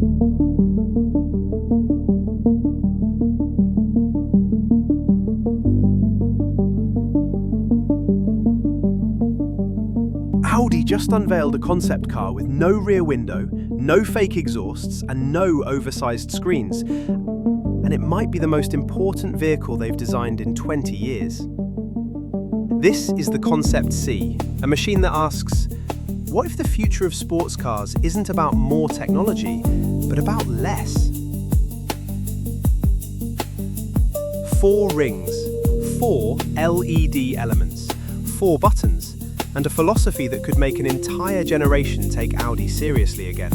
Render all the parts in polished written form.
Audi just unveiled a concept car with no rear window, no fake exhausts, and no oversized screens. And it might be the most important vehicle they've designed in 20 years. This is the Concept C, a machine that asks, what if the future of sports cars isn't about more technology, but about less? 4 rings, 4 LED elements, 4 buttons, and a philosophy that could make an entire generation take Audi seriously again.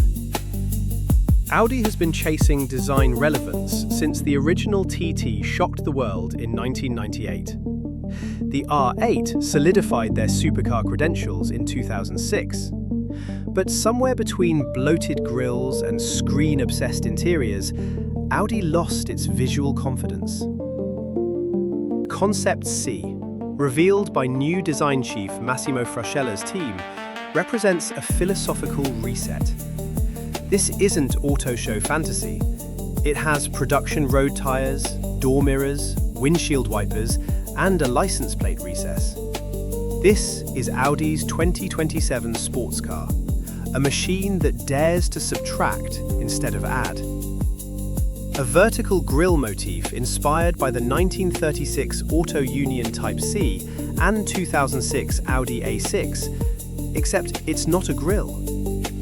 Audi has been chasing design relevance since the original TT shocked the world in 1998. The R8 solidified their supercar credentials in 2006. But somewhere between bloated grilles and screen-obsessed interiors, Audi lost its visual confidence. Concept C, revealed by new design chief Massimo Frascella's team, represents a philosophical reset. This isn't auto show fantasy. It has production road tyres, door mirrors, windshield wipers, and a license plate recess. This is Audi's 2027 sports car, a machine that dares to subtract instead of add. A vertical grille motif inspired by the 1936 Auto Union Type C and 2006 Audi A6, except it's not a grille.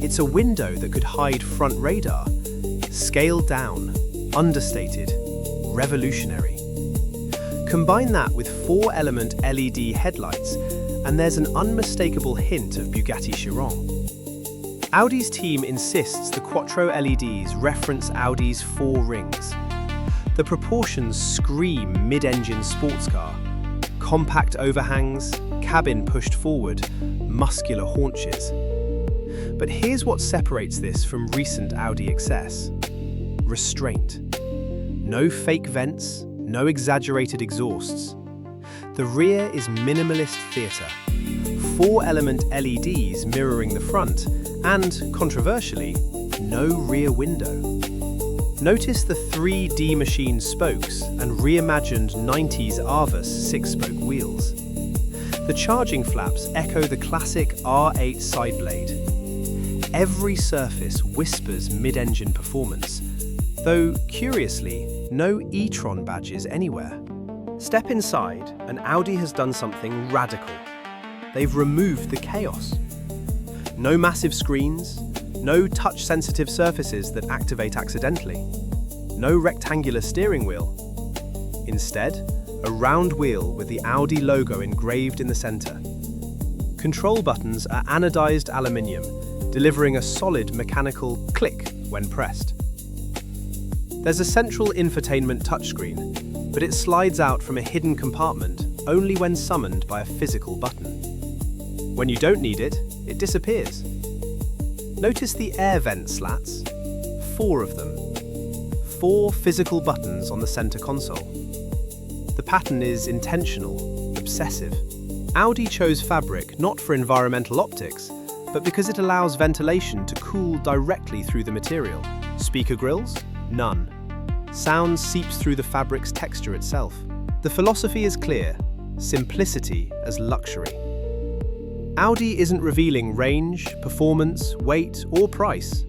It's a window that could hide front radar. Scaled down, understated, revolutionary. Combine that with 4-element LED headlights, and there's an unmistakable hint of Bugatti Chiron. Audi's team insists the Quattro LEDs reference Audi's 4 rings. The proportions scream mid-engine sports car. Compact overhangs, cabin pushed forward, muscular haunches. But here's what separates this from recent Audi excess. Restraint. No fake vents, no exaggerated exhausts. The rear is minimalist theatre. 4-element LEDs mirroring the front, and, controversially, no rear window. Notice the 3D machined spokes and reimagined 90s Arvus 6-spoke wheels. The charging flaps echo the classic R8 side blade. Every surface whispers mid-engine performance, though, curiously, no e-tron badges anywhere. Step inside, and Audi has done something radical. They've removed the chaos. No massive screens, no touch-sensitive surfaces that activate accidentally, no rectangular steering wheel. Instead, a round wheel with the Audi logo engraved in the center. Control buttons are anodized aluminium, delivering a solid mechanical click when pressed. There's a central infotainment touchscreen, but it slides out from a hidden compartment only when summoned by a physical button. When you don't need it, it disappears. Notice the air vent slats, 4 of them. 4 physical buttons on the center console. The pattern is intentional, obsessive. Audi chose fabric not for environmental optics, but because it allows ventilation to cool directly through the material. Speaker grills? None. Sound seeps through the fabric's texture itself. The philosophy is clear: simplicity as luxury. Audi isn't revealing range, performance, weight, or price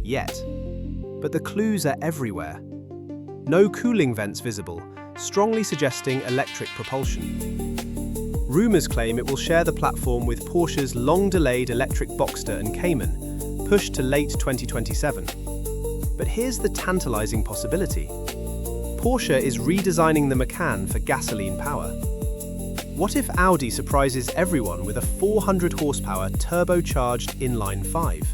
yet, but the clues are everywhere. No cooling vents visible, strongly suggesting electric propulsion. Rumours claim it will share the platform with Porsche's long-delayed electric Boxster and Cayman, pushed to late 2027. But here's the tantalising possibility. Porsche is redesigning the Macan for gasoline power. What if Audi surprises everyone with a 400 horsepower turbocharged inline-5?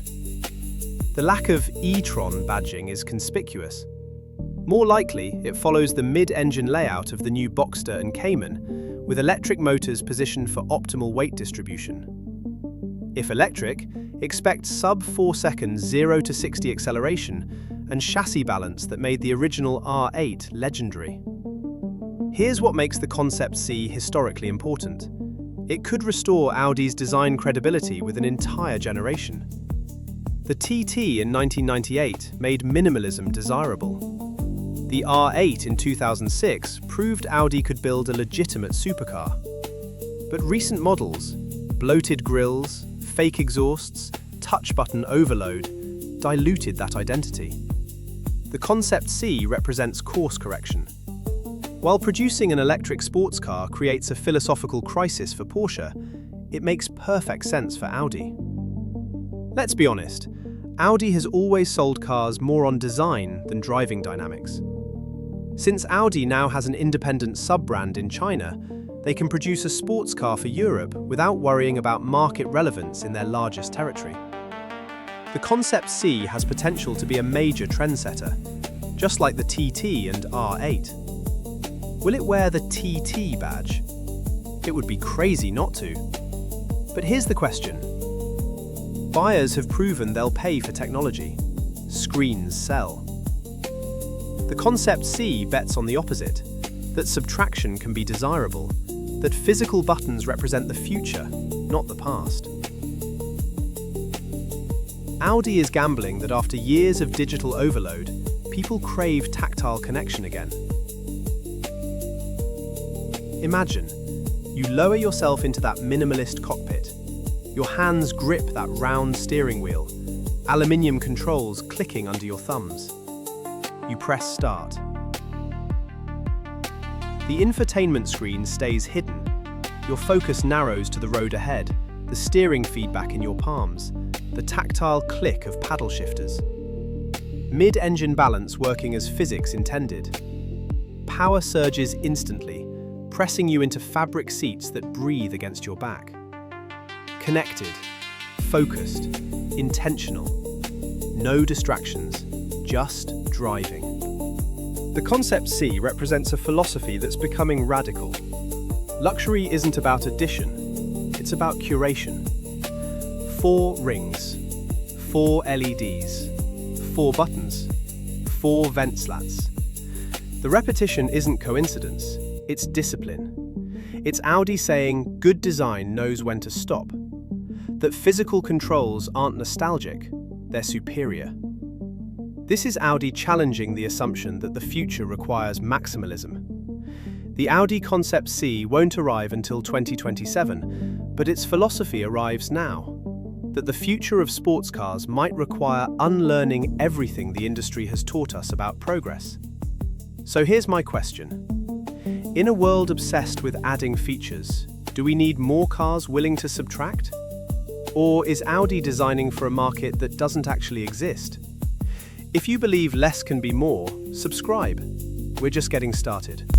The lack of e-tron badging is conspicuous. More likely, it follows the mid-engine layout of the new Boxster and Cayman, with electric motors positioned for optimal weight distribution. If electric, expect sub-4 second 0 to 60 acceleration and chassis balance that made the original R8 legendary. Here's what makes the Concept C historically important. It could restore Audi's design credibility with an entire generation. The TT in 1998 made minimalism desirable. The R8 in 2006 proved Audi could build a legitimate supercar. But recent models, bloated grilles, fake exhausts, touch-button overload, diluted that identity. The Concept C represents course correction. While producing an electric sports car creates a philosophical crisis for Porsche, it makes perfect sense for Audi. Let's be honest, Audi has always sold cars more on design than driving dynamics. Since Audi now has an independent sub-brand in China, they can produce a sports car for Europe without worrying about market relevance in their largest territory. The Concept C has potential to be a major trendsetter, just like the TT and R8. Will it wear the TT badge? It would be crazy not to. But here's the question. Buyers have proven they'll pay for technology. Screens sell. The Concept C bets on the opposite, that subtraction can be desirable, that physical buttons represent the future, not the past. Audi is gambling that after years of digital overload, people crave tactile connection again. Imagine, you lower yourself into that minimalist cockpit. Your hands grip that round steering wheel, aluminium controls clicking under your thumbs. You press start. The infotainment screen stays hidden. Your focus narrows to the road ahead, the steering feedback in your palms, the tactile click of paddle shifters. Mid-engine balance working as physics intended. Power surges instantly, pressing you into fabric seats that breathe against your back. Connected, focused, intentional. No distractions, just driving. The Concept C represents a philosophy that's becoming radical. Luxury isn't about addition, it's about curation. 4 rings, 4 LEDs, 4 buttons, 4 vent slats. The repetition isn't coincidence, it's discipline. It's Audi saying good design knows when to stop. That physical controls aren't nostalgic, they're superior. This is Audi challenging the assumption that the future requires maximalism. The Audi Concept C won't arrive until 2027, but its philosophy arrives now. That the future of sports cars might require unlearning everything the industry has taught us about progress. So here's my question. In a world obsessed with adding features, do we need more cars willing to subtract? Or is Audi designing for a market that doesn't actually exist? If you believe less can be more, subscribe. We're just getting started.